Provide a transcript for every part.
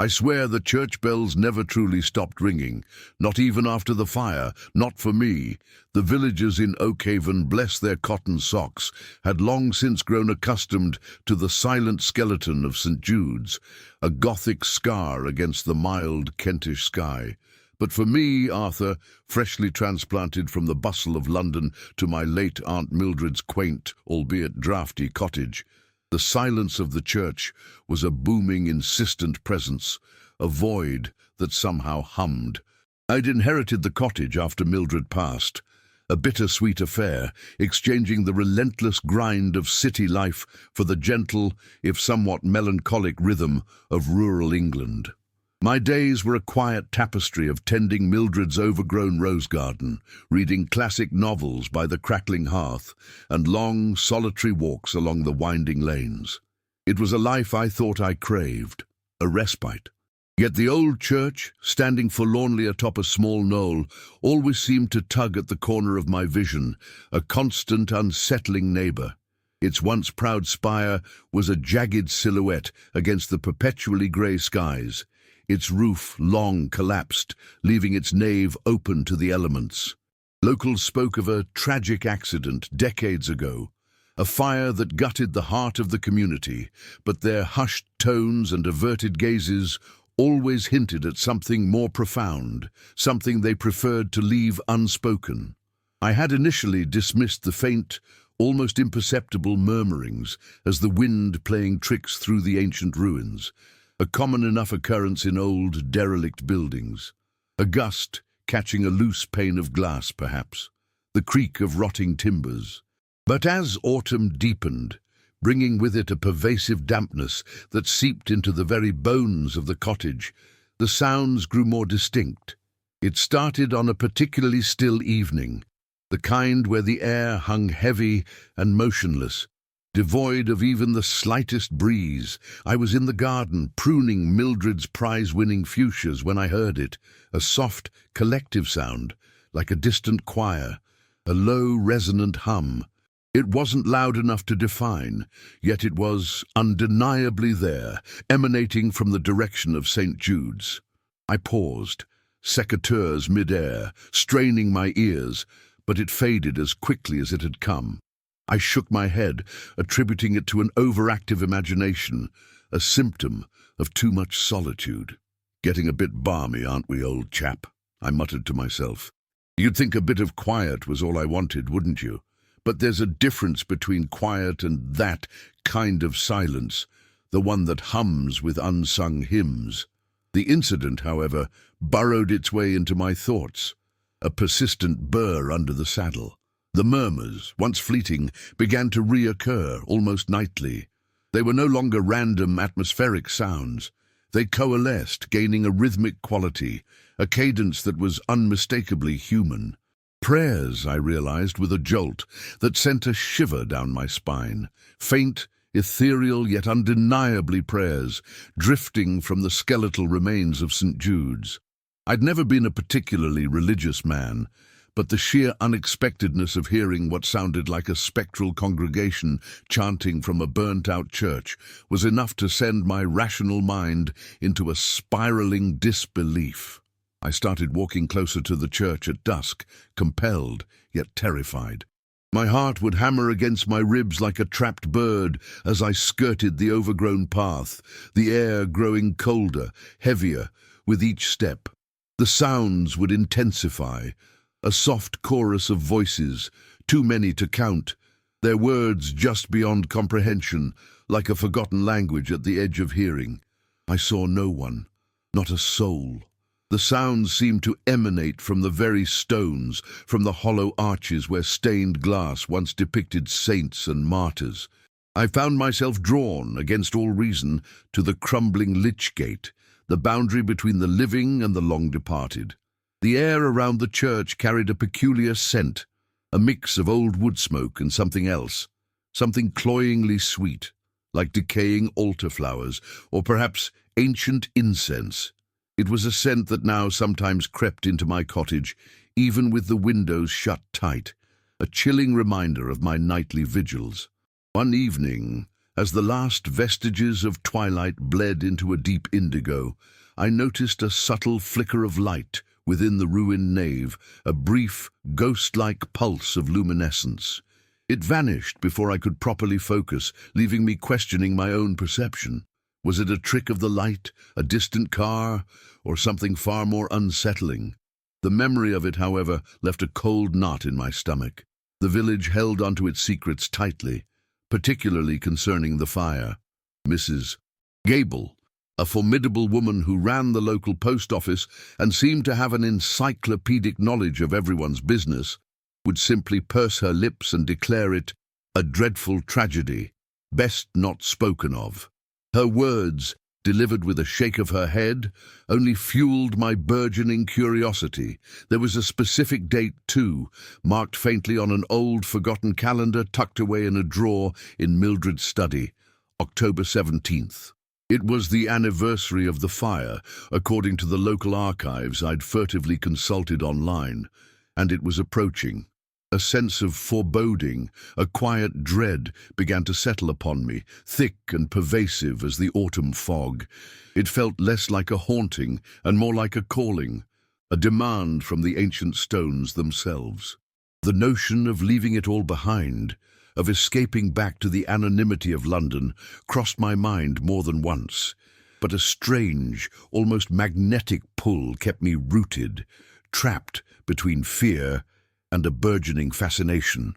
I swear the church bells never truly stopped ringing, not even after the fire, not for me. The villagers in Oakhaven, bless their cotton socks, had long since grown accustomed to the silent skeleton of St. Jude's, a Gothic scar against the mild Kentish sky. But for me, Arthur, freshly transplanted from the bustle of London to my late Aunt Mildred's quaint, albeit draughty cottage, the silence of the church was a booming, insistent presence, a void that somehow hummed. I'd inherited the cottage after Mildred passed, a bittersweet affair, exchanging the relentless grind of city life for the gentle, if somewhat melancholic rhythm of rural England. My days were a quiet tapestry of tending Mildred's overgrown rose garden, reading classic novels by the crackling hearth, and long, solitary walks along the winding lanes. It was a life I thought I craved, a respite. Yet the old church, standing forlornly atop a small knoll, always seemed to tug at the corner of my vision, a constant, unsettling neighbour. Its once proud spire was a jagged silhouette against the perpetually grey skies, its roof long collapsed, leaving its nave open to the elements. Locals spoke of a tragic accident decades ago, a fire that gutted the heart of the community, but their hushed tones and averted gazes always hinted at something more profound, something they preferred to leave unspoken. I had initially dismissed the faint, almost imperceptible murmurings as the wind playing tricks through the ancient ruins, a common enough occurrence in old, derelict buildings. A gust catching a loose pane of glass, perhaps, the creak of rotting timbers. But as autumn deepened, bringing with it a pervasive dampness that seeped into the very bones of the cottage, the sounds grew more distinct. It started on a particularly still evening, the kind where the air hung heavy and motionless, devoid of even the slightest breeze. I was in the garden, pruning Mildred's prize-winning fuchsias when I heard it, a soft, collective sound, like a distant choir, a low, resonant hum. It wasn't loud enough to define, yet it was undeniably there, emanating from the direction of St. Jude's. I paused, secateurs mid-air, straining my ears, but it faded as quickly as it had come. I shook my head, attributing it to an overactive imagination, a symptom of too much solitude. "Getting a bit balmy, aren't we, old chap?" I muttered to myself. "You'd think a bit of quiet was all I wanted, wouldn't you? But there's a difference between quiet and that kind of silence, the one that hums with unsung hymns." The incident, however, burrowed its way into my thoughts, a persistent burr under the saddle. The murmurs, once fleeting, began to reoccur almost nightly. They were no longer random atmospheric sounds. They coalesced, gaining a rhythmic quality, a cadence that was unmistakably human. Prayers, I realized with a jolt that sent a shiver down my spine. Faint, ethereal yet undeniably prayers, drifting from the skeletal remains of St. Jude's. I'd never been a particularly religious man, but the sheer unexpectedness of hearing what sounded like a spectral congregation chanting from a burnt-out church was enough to send my rational mind into a spiraling disbelief. I started walking closer to the church at dusk, compelled, yet terrified. My heart would hammer against my ribs like a trapped bird as I skirted the overgrown path, the air growing colder, heavier, with each step. The sounds would intensify, a soft chorus of voices, too many to count, their words just beyond comprehension, like a forgotten language at the edge of hearing. I saw no one, not a soul. The sounds seemed to emanate from the very stones, from the hollow arches where stained glass once depicted saints and martyrs. I found myself drawn, against all reason, to the crumbling lich gate, the boundary between the living and the long-departed. The air around the church carried a peculiar scent, a mix of old wood smoke and something else, something cloyingly sweet, like decaying altar flowers, or perhaps ancient incense. It was a scent that now sometimes crept into my cottage, even with the windows shut tight, a chilling reminder of my nightly vigils. One evening, As the last vestiges of twilight bled into a deep indigo, I noticed a subtle flicker of light within the ruined nave, a brief, ghost-like pulse of luminescence. It vanished before I could properly focus, leaving me questioning my own perception. Was it a trick of the light, a distant car, or something far more unsettling? The memory of it, however, left a cold knot in my stomach. The village held onto its secrets tightly, particularly concerning the fire. Mrs. Gable, a formidable woman who ran the local post office and seemed to have an encyclopedic knowledge of everyone's business, would simply purse her lips and declare it a dreadful tragedy, best not spoken of. Her words, delivered with a shake of her head, only fueled my burgeoning curiosity. There was a specific date, too, marked faintly on an old, forgotten calendar tucked away in a drawer in Mildred's study, October 17th. It was the anniversary of the fire, according to the local archives I'd furtively consulted online, and it was approaching. A sense of foreboding, a quiet dread began to settle upon me, thick and pervasive as the autumn fog. It felt less like a haunting and more like a calling, a demand from the ancient stones themselves. The notion of leaving it all behind, of escaping back to the anonymity of London, crossed my mind more than once. But a strange, almost magnetic pull kept me rooted, trapped between fear and a burgeoning fascination.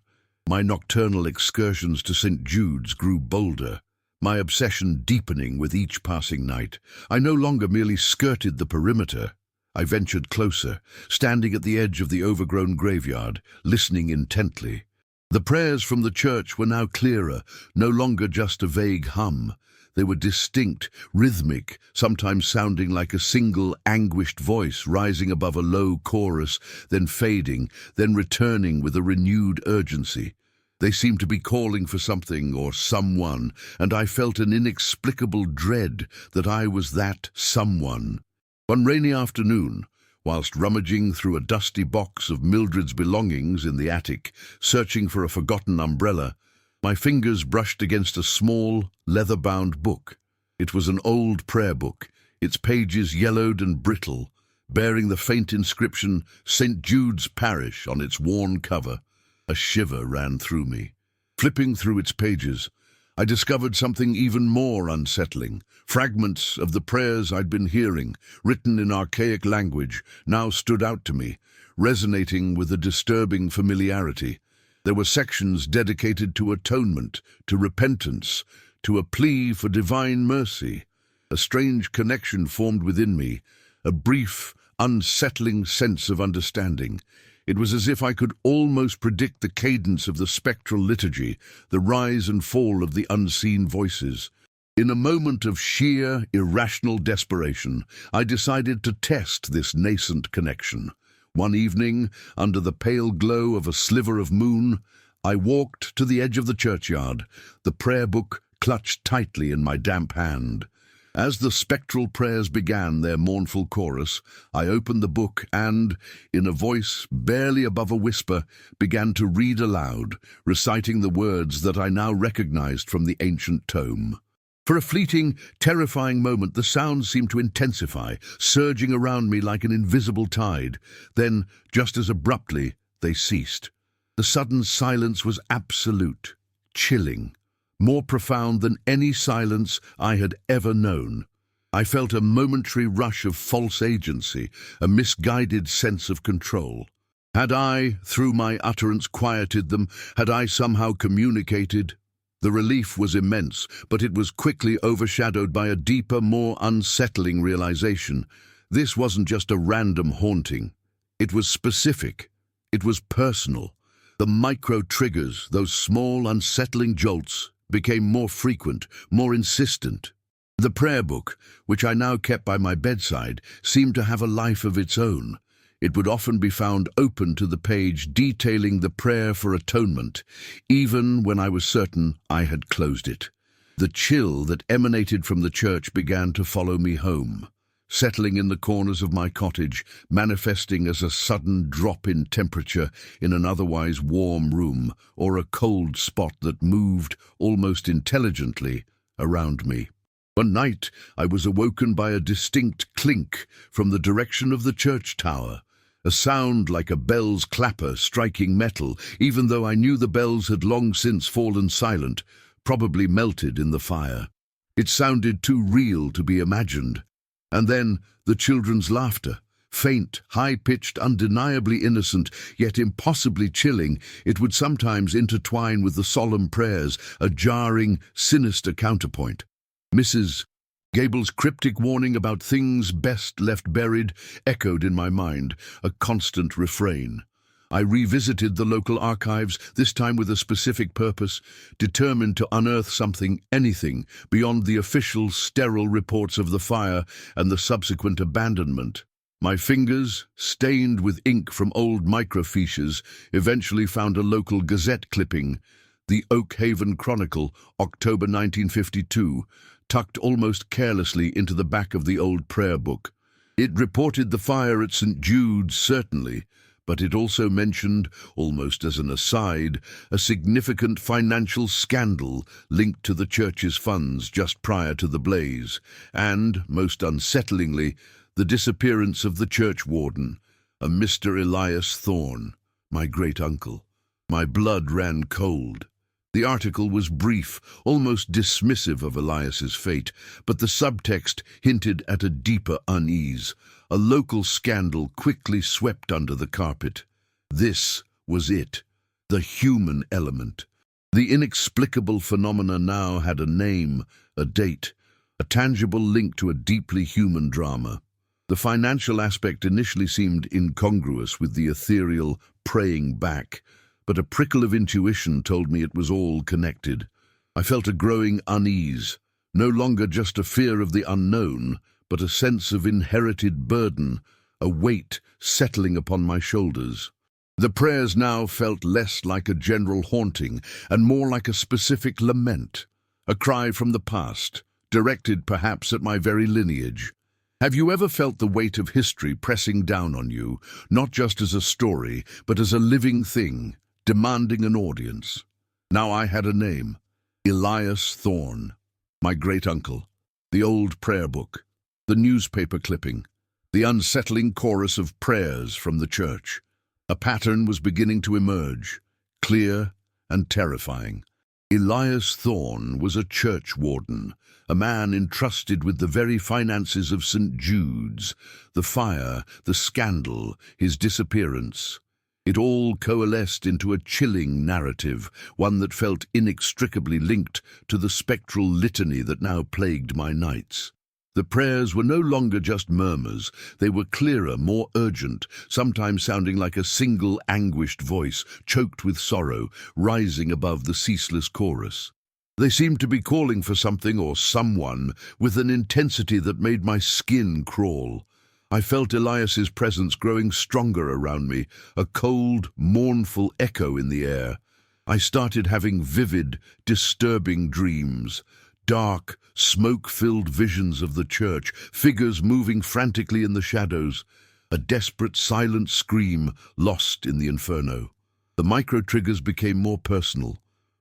My nocturnal excursions to St. Jude's grew bolder, my obsession deepening with each passing night. I no longer merely skirted the perimeter. I ventured closer, standing at the edge of the overgrown graveyard, listening intently. The prayers from the church were now clearer, no longer just a vague hum. They were distinct, rhythmic, sometimes sounding like a single anguished voice rising above a low chorus, then fading, then returning with a renewed urgency. They seemed to be calling for something or someone, and I felt an inexplicable dread that I was that someone. One rainy afternoon, whilst rummaging through a dusty box of Mildred's belongings in the attic, searching for a forgotten umbrella, my fingers brushed against a small, leather-bound book. It was an old prayer book, its pages yellowed and brittle, bearing the faint inscription, St. Jude's Parish, on its worn cover. A shiver ran through me. Flipping through its pages, I discovered something even more unsettling. Fragments of the prayers I'd been hearing, written in archaic language, now stood out to me, resonating with a disturbing familiarity. There were sections dedicated to atonement, to repentance, to a plea for divine mercy. A strange connection formed within me, a brief, unsettling sense of understanding. It was as if I could almost predict the cadence of the spectral liturgy, the rise and fall of the unseen voices. In a moment of sheer, irrational desperation, I decided to test this nascent connection. One evening, under the pale glow of a sliver of moon, I walked to the edge of the churchyard, the prayer book clutched tightly in my damp hand. As the spectral prayers began their mournful chorus, I opened the book and, in a voice barely above a whisper, began to read aloud, reciting the words that I now recognized from the ancient tome. For a fleeting, terrifying moment, the sounds seemed to intensify, surging around me like an invisible tide. Then, just as abruptly, they ceased. The sudden silence was absolute, chilling, more profound than any silence I had ever known. I felt a momentary rush of false agency, a misguided sense of control. Had I, through my utterance, quieted them? Had I somehow communicated? The relief was immense, but it was quickly overshadowed by a deeper, more unsettling realization. This wasn't just a random haunting. It was specific. It was personal. The micro-triggers, those small, unsettling jolts, became more frequent, more insistent. The prayer book, which I now kept by my bedside, seemed to have a life of its own. It would often be found open to the page detailing the prayer for atonement, even when I was certain I had closed it. The chill that emanated from the church began to follow me home. settling in the corners of my cottage, manifesting as a sudden drop in temperature in an otherwise warm room, or a cold spot that moved, almost intelligently, around me. One night I was awoken by a distinct clink from the direction of the church tower, a sound like a bell's clapper striking metal, even though I knew the bells had long since fallen silent, probably melted in the fire. It sounded too real to be imagined. And then the children's laughter, faint, high-pitched, undeniably innocent, yet impossibly chilling. It would sometimes intertwine with the solemn prayers, a jarring, sinister counterpoint. Mrs. Gable's cryptic warning about things best left buried echoed in my mind, a constant refrain. I revisited the local archives, this time with a specific purpose, determined to unearth something, anything, beyond the official, sterile reports of the fire and the subsequent abandonment. My fingers, stained with ink from old microfiches, eventually found a local Gazette clipping, the Oak Haven Chronicle, October 1952, tucked almost carelessly into the back of the old prayer book. It reported the fire at St. Jude's, certainly, but it also mentioned, almost as an aside, a significant financial scandal linked to the church's funds just prior to the blaze, and, most unsettlingly, the disappearance of the church warden, a Mr. Elias Thorne, my great-uncle. My blood ran cold. The article was brief, almost dismissive of Elias's fate, but the subtext hinted at a deeper unease, a local scandal quickly swept under the carpet. This was it, the human element. The inexplicable phenomena now had a name, a date, a tangible link to a deeply human drama. The financial aspect initially seemed incongruous with the ethereal praying back, but a prickle of intuition told me it was all connected. I felt a growing unease, no longer just a fear of the unknown, but a sense of inherited burden, a weight settling upon my shoulders. The prayers now felt less like a general haunting and more like a specific lament, a cry from the past, directed perhaps at my very lineage. Have you ever felt the weight of history pressing down on you, not just as a story, but as a living thing, demanding an audience? Now I had a name, Elias Thorne, my great-uncle, the old prayer book, the newspaper clipping, the unsettling chorus of prayers from the church. A pattern was beginning to emerge, clear and terrifying. Elias Thorne was a church warden, a man entrusted with the very finances of St. Jude's, the fire, the scandal, his disappearance. It all coalesced into a chilling narrative, one that felt inextricably linked to the spectral litany that now plagued my nights. The prayers were no longer just murmurs. They were clearer, more urgent, sometimes sounding like a single anguished voice, choked with sorrow, rising above the ceaseless chorus. They seemed to be calling for something or someone with an intensity that made my skin crawl. I felt Elias's presence growing stronger around me, a cold, mournful echo in the air. I started having vivid, disturbing dreams, dark, smoke-filled visions of the church, figures moving frantically in the shadows, a desperate, silent scream lost in the inferno. The micro-triggers became more personal,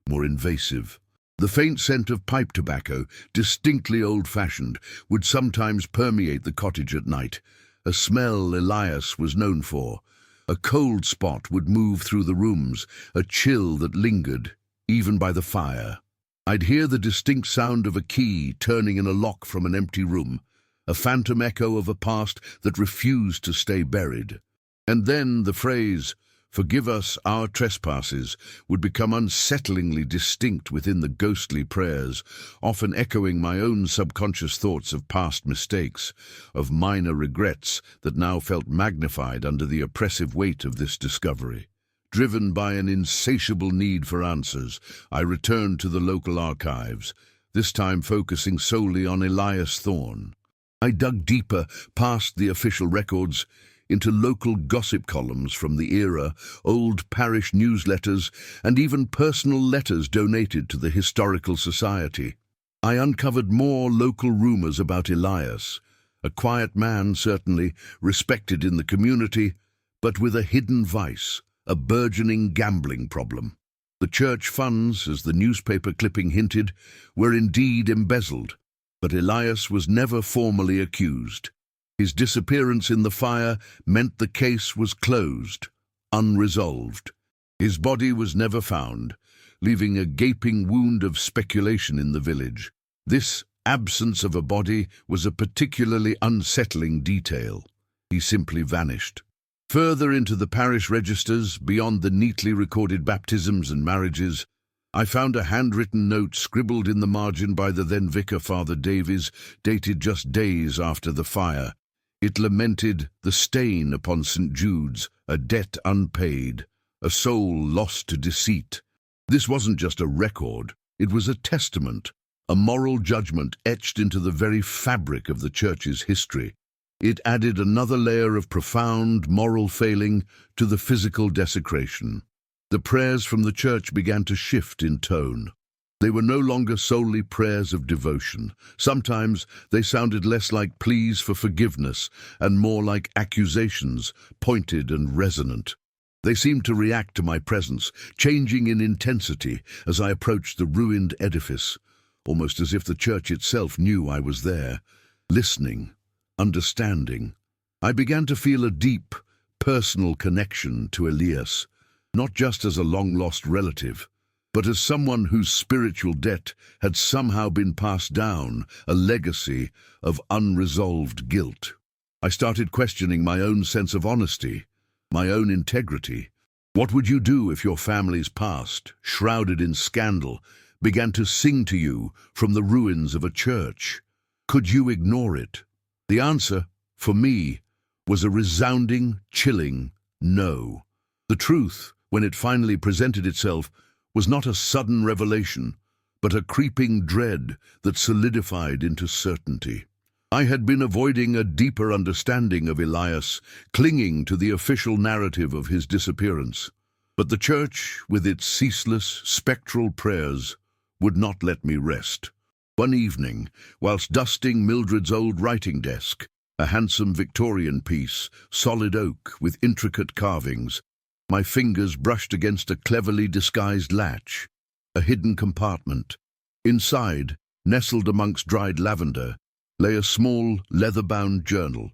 more invasive. The faint scent of pipe tobacco, distinctly old-fashioned, would sometimes permeate the cottage at night, a smell Elias was known for. A cold spot would move through the rooms, a chill that lingered, even by the fire. I'd hear the distinct sound of a key turning in a lock from an empty room, a phantom echo of a past that refused to stay buried. And then the phrase, "Forgive us our trespasses," would become unsettlingly distinct within the ghostly prayers, often echoing my own subconscious thoughts of past mistakes, of minor regrets that now felt magnified under the oppressive weight of this discovery. Driven by an insatiable need for answers, I returned to the local archives, this time focusing solely on Elias Thorne. I dug deeper past the official records, into local gossip columns from the era, old parish newsletters, and even personal letters donated to the Historical Society. I uncovered more local rumors about Elias, A quiet man, certainly, respected in the community, but with a hidden vice, a burgeoning gambling problem. The church funds, as the newspaper clipping hinted, were indeed embezzled, but Elias was never formally accused. His disappearance in the fire meant the case was closed, unresolved. His body was never found, leaving a gaping wound of speculation in the village. This absence of a body was a particularly unsettling detail. He simply vanished. Further into the parish registers, beyond the neatly recorded baptisms and marriages, I found a handwritten note scribbled in the margin by the then vicar, Father Davies, dated just days after the fire. It lamented the stain upon St. Jude's, a debt unpaid, a soul lost to deceit. This wasn't just a record, it was a testament, a moral judgment etched into the very fabric of the church's history. It added another layer of profound moral failing to the physical desecration. The prayers from the church began to shift in tone. They were no longer solely prayers of devotion. Sometimes they sounded less like pleas for forgiveness and more like accusations, pointed and resonant. They seemed to react to my presence, changing in intensity as I approached the ruined edifice, almost as if the church itself knew I was there, listening, understanding. I began to feel a deep, personal connection to Elias, not just as a long-lost relative, but as someone whose spiritual debt had somehow been passed down, a legacy of unresolved guilt. I started questioning my own sense of honesty, my own integrity. What would you do if your family's past, shrouded in scandal, began to sing to you from the ruins of a church? Could you ignore it? The answer, for me, was a resounding, chilling no. The truth, when it finally presented itself, was not a sudden revelation, but a creeping dread that solidified into certainty. I had been avoiding a deeper understanding of Elias, clinging to the official narrative of his disappearance. But the church, with its ceaseless, spectral prayers, would not let me rest. One evening, whilst dusting Mildred's old writing desk, a handsome Victorian piece, solid oak with intricate carvings, my fingers brushed against a cleverly disguised latch, a hidden compartment. Inside, nestled amongst dried lavender, lay a small, leather-bound journal,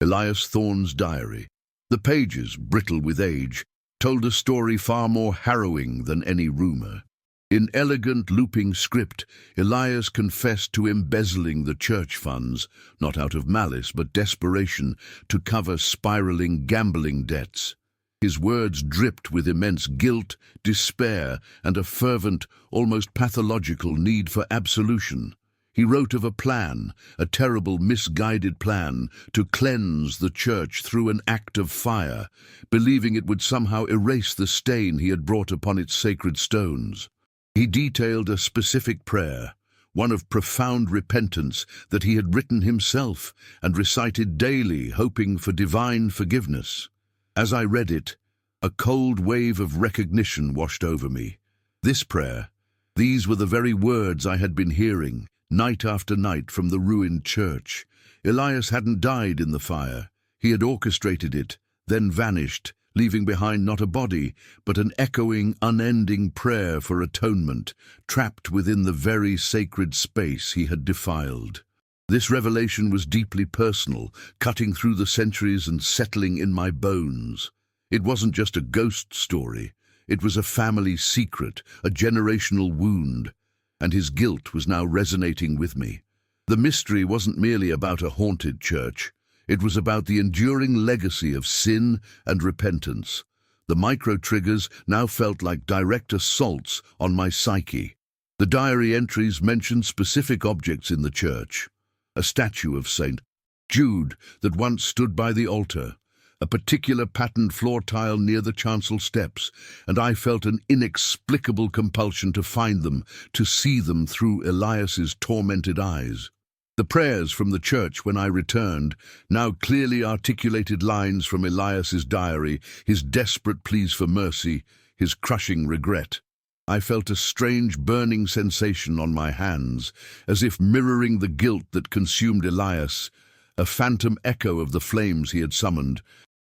Elias Thorne's diary. The pages, brittle with age, told a story far more harrowing than any rumor. In elegant, looping script, Elias confessed to embezzling the church funds, not out of malice but desperation, to cover spiraling gambling debts. His words dripped with immense guilt, despair, and a fervent, almost pathological need for absolution. He wrote of a plan, a terrible, misguided plan, to cleanse the church through an act of fire, believing it would somehow erase the stain he had brought upon its sacred stones. He detailed a specific prayer, one of profound repentance that he had written himself and recited daily, hoping for divine forgiveness. As I read it, a cold wave of recognition washed over me. This prayer, these were the very words I had been hearing, night after night from the ruined church. Elias hadn't died in the fire. He had orchestrated it, then vanished, leaving behind not a body, but an echoing, unending prayer for atonement, trapped within the very sacred space he had defiled. This revelation was deeply personal, cutting through the centuries and settling in my bones. It wasn't just a ghost story. It was a family secret, a generational wound, and his guilt was now resonating with me. The mystery wasn't merely about a haunted church. It was about the enduring legacy of sin and repentance. The micro-triggers now felt like direct assaults on my psyche. The diary entries mentioned specific objects in the church. A statue of St. Jude that once stood by the altar, a particular patterned floor tile near the chancel steps, and I felt an inexplicable compulsion to find them, to see them through Elias's tormented eyes. The prayers from the church when I returned, now clearly articulated lines from Elias's diary, his desperate pleas for mercy, his crushing regret. I felt a strange burning sensation on my hands, as if mirroring the guilt that consumed Elias, a phantom echo of the flames he had summoned.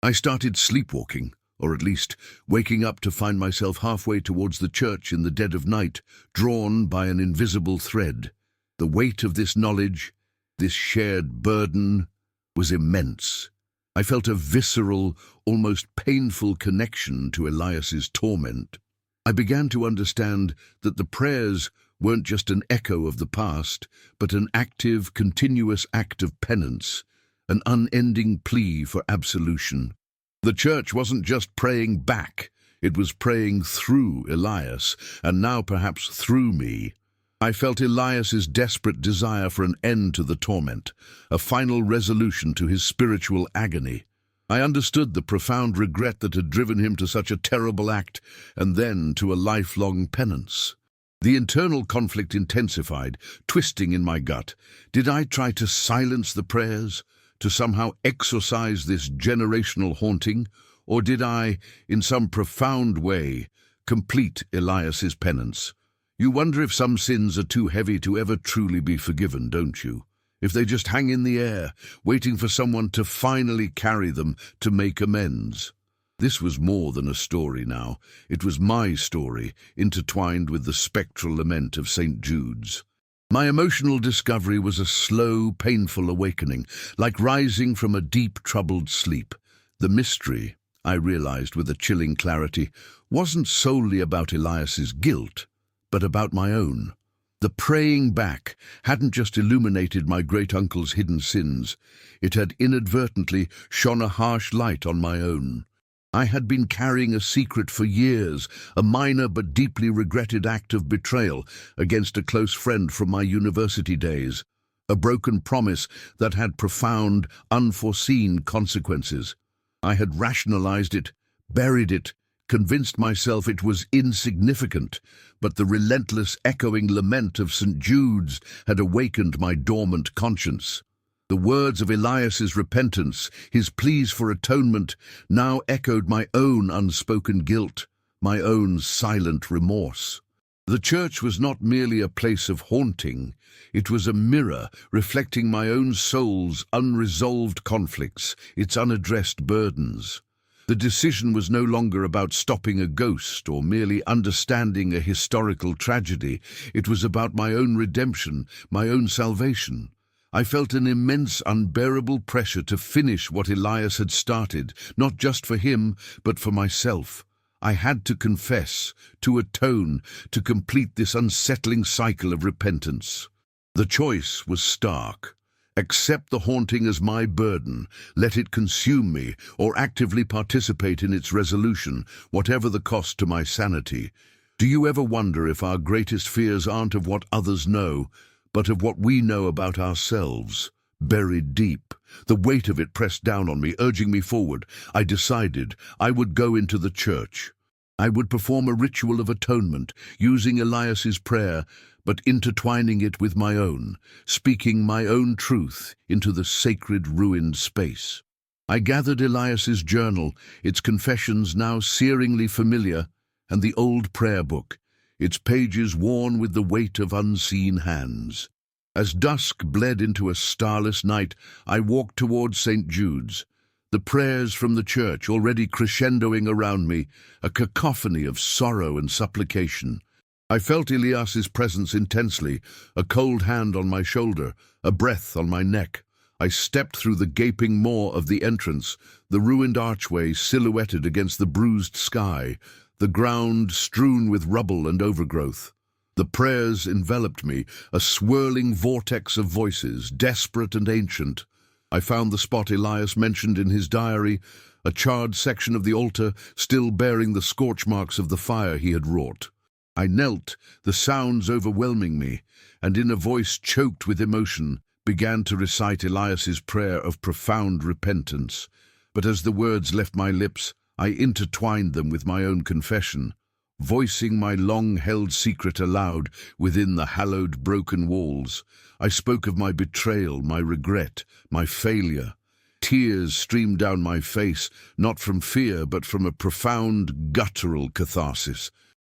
I started sleepwalking, or at least waking up to find myself halfway towards the church in the dead of night, drawn by an invisible thread. The weight of this knowledge, this shared burden, was immense. I felt a visceral, almost painful connection to Elias's torment. I began to understand that the prayers weren't just an echo of the past, but an active, continuous act of penance, an unending plea for absolution. The church wasn't just praying back, it was praying through Elias, and now perhaps through me. I felt Elias's desperate desire for an end to the torment, a final resolution to his spiritual agony. I understood the profound regret that had driven him to such a terrible act, and then to a lifelong penance. The internal conflict intensified, twisting in my gut. Did I try to silence the prayers, to somehow exorcise this generational haunting, or did I, in some profound way, complete Elias's penance? You wonder if some sins are too heavy to ever truly be forgiven, don't you? If they just hang in the air, waiting for someone to finally carry them to make amends. This was more than a story now. It was my story, intertwined with the spectral lament of St. Jude's. My emotional discovery was a slow, painful awakening, like rising from a deep, troubled sleep. The mystery, I realized with a chilling clarity, wasn't solely about Elias's guilt, but about my own. The praying back hadn't just illuminated my great-uncle's hidden sins, it had inadvertently shone a harsh light on my own. I had been carrying a secret for years, a minor but deeply regretted act of betrayal against a close friend from my university days, a broken promise that had profound, unforeseen consequences. I had rationalized it, buried it, convinced myself it was insignificant, but the relentless echoing lament of St. Jude's had awakened my dormant conscience. The words of Elias's repentance, his pleas for atonement, now echoed my own unspoken guilt, my own silent remorse. The church was not merely a place of haunting, it was a mirror reflecting my own soul's unresolved conflicts, its unaddressed burdens. The decision was no longer about stopping a ghost or merely understanding a historical tragedy. It was about my own redemption, my own salvation. I felt an immense, unbearable pressure to finish what Elias had started, not just for him, but for myself. I had to confess, to atone, to complete this unsettling cycle of repentance. The choice was stark. Accept the haunting as my burden, let it consume me, or actively participate in its resolution, whatever the cost to my sanity. Do you ever wonder if our greatest fears aren't of what others know, but of what we know about ourselves? Buried deep, the weight of it pressed down on me, urging me forward. I decided I would go into the church. I would perform a ritual of atonement, using Elias's prayer, but intertwining it with my own, speaking my own truth into the sacred ruined space. I gathered Elias's journal, its confessions now searingly familiar, and the old prayer book, its pages worn with the weight of unseen hands. As dusk bled into a starless night, I walked towards St. Jude's, the prayers from the church already crescendoing around me, a cacophony of sorrow and supplication. I felt Elias's presence intensely, a cold hand on my shoulder, a breath on my neck. I stepped through the gaping maw of the entrance, the ruined archway silhouetted against the bruised sky, the ground strewn with rubble and overgrowth. The prayers enveloped me, a swirling vortex of voices, desperate and ancient. I found the spot Elias mentioned in his diary, a charred section of the altar still bearing the scorch marks of the fire he had wrought. I knelt, the sounds overwhelming me, and in a voice choked with emotion, began to recite Elias's prayer of profound repentance. But as the words left my lips, I intertwined them with my own confession, voicing my long-held secret aloud within the hallowed broken walls. I spoke of my betrayal, my regret, my failure. Tears streamed down my face, not from fear, but from a profound, guttural catharsis.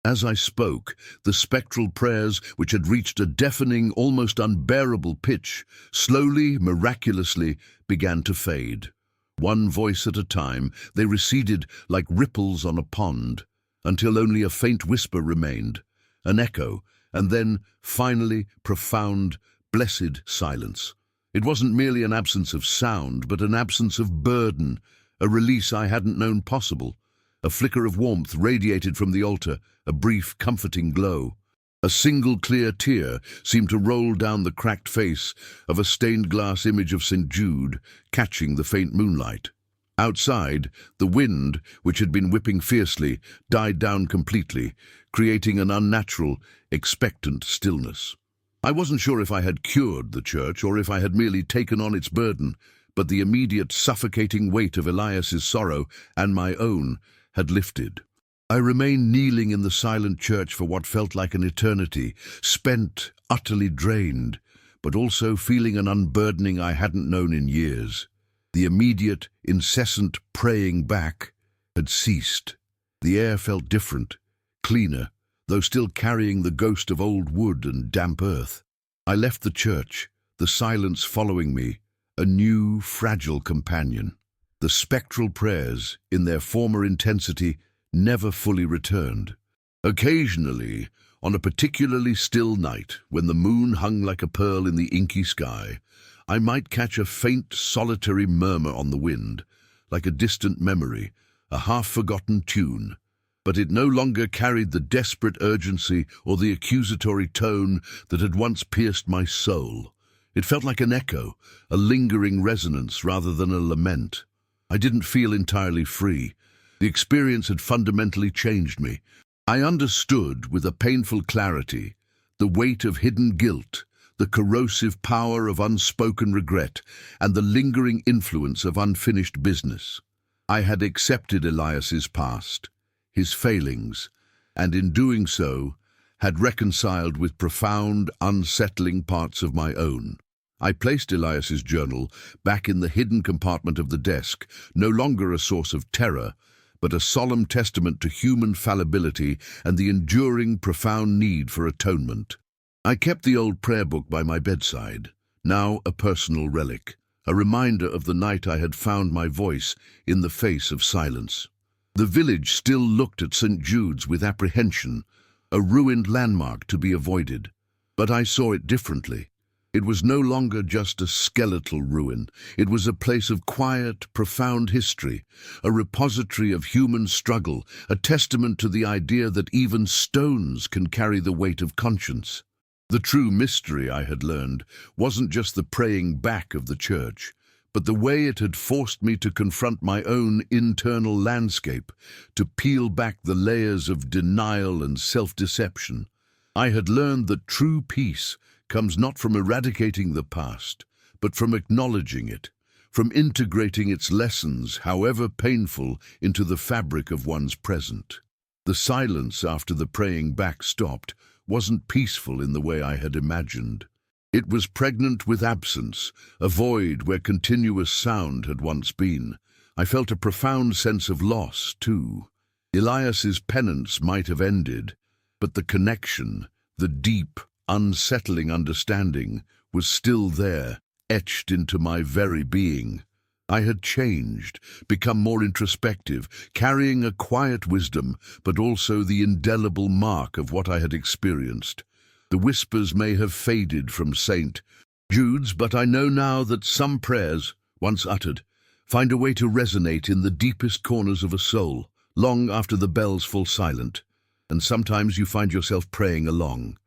As I spoke, the spectral prayers, which had reached a deafening, almost unbearable pitch, slowly, miraculously, began to fade. One voice at a time, they receded like ripples on a pond, until only a faint whisper remained, an echo, and then, finally, profound, blessed silence. It wasn't merely an absence of sound, but an absence of burden, a release I hadn't known possible. A flicker of warmth radiated from the altar, a brief, comforting glow. A single clear tear seemed to roll down the cracked face of a stained-glass image of St. Jude, catching the faint moonlight. Outside, the wind, which had been whipping fiercely, died down completely, creating an unnatural, expectant stillness. I wasn't sure if I had cured the church or if I had merely taken on its burden, but the immediate suffocating weight of Elias's sorrow and my own had lifted. I remained kneeling in the silent church for what felt like an eternity, spent, utterly drained, but also feeling an unburdening I hadn't known in years. The immediate, incessant praying back had ceased. The air felt different, cleaner, though still carrying the ghost of old wood and damp earth. I left the church, the silence following me, a new, fragile companion. The spectral prayers, in their former intensity, never fully returned. Occasionally, on a particularly still night, when the moon hung like a pearl in the inky sky, I might catch a faint, solitary murmur on the wind, like a distant memory, a half-forgotten tune. But it no longer carried the desperate urgency or the accusatory tone that had once pierced my soul. It felt like an echo, a lingering resonance rather than a lament. I didn't feel entirely free. The experience had fundamentally changed me. I understood with a painful clarity the weight of hidden guilt, the corrosive power of unspoken regret, and the lingering influence of unfinished business. I had accepted Elias's past, his failings, and in doing so, had reconciled with profound, unsettling parts of my own. I placed Elias's journal back in the hidden compartment of the desk, no longer a source of terror, but a solemn testament to human fallibility and the enduring, profound need for atonement. I kept the old prayer book by my bedside, now a personal relic, a reminder of the night I had found my voice in the face of silence. The village still looked at St. Jude's with apprehension, a ruined landmark to be avoided. But I saw it differently. It was no longer just a skeletal ruin. It was a place of quiet, profound history, a repository of human struggle, a testament to the idea that even stones can carry the weight of conscience. The true mystery, I had learned, wasn't just the praying back of the church, but the way it had forced me to confront my own internal landscape, to peel back the layers of denial and self-deception. I had learned that true peace comes not from eradicating the past, but from acknowledging it, from integrating its lessons, however painful, into the fabric of one's present. The silence after the praying back stopped wasn't peaceful in the way I had imagined. It was pregnant with absence, a void where continuous sound had once been. I felt a profound sense of loss, too. Elias's penance might have ended, but the connection, the deep, unsettling understanding, was still there, etched into my very being. I had changed, become more introspective, carrying a quiet wisdom, but also the indelible mark of what I had experienced. The whispers may have faded from St. Jude's, but I know now that some prayers, once uttered, find a way to resonate in the deepest corners of a soul, long after the bells fall silent. And sometimes you find yourself praying along,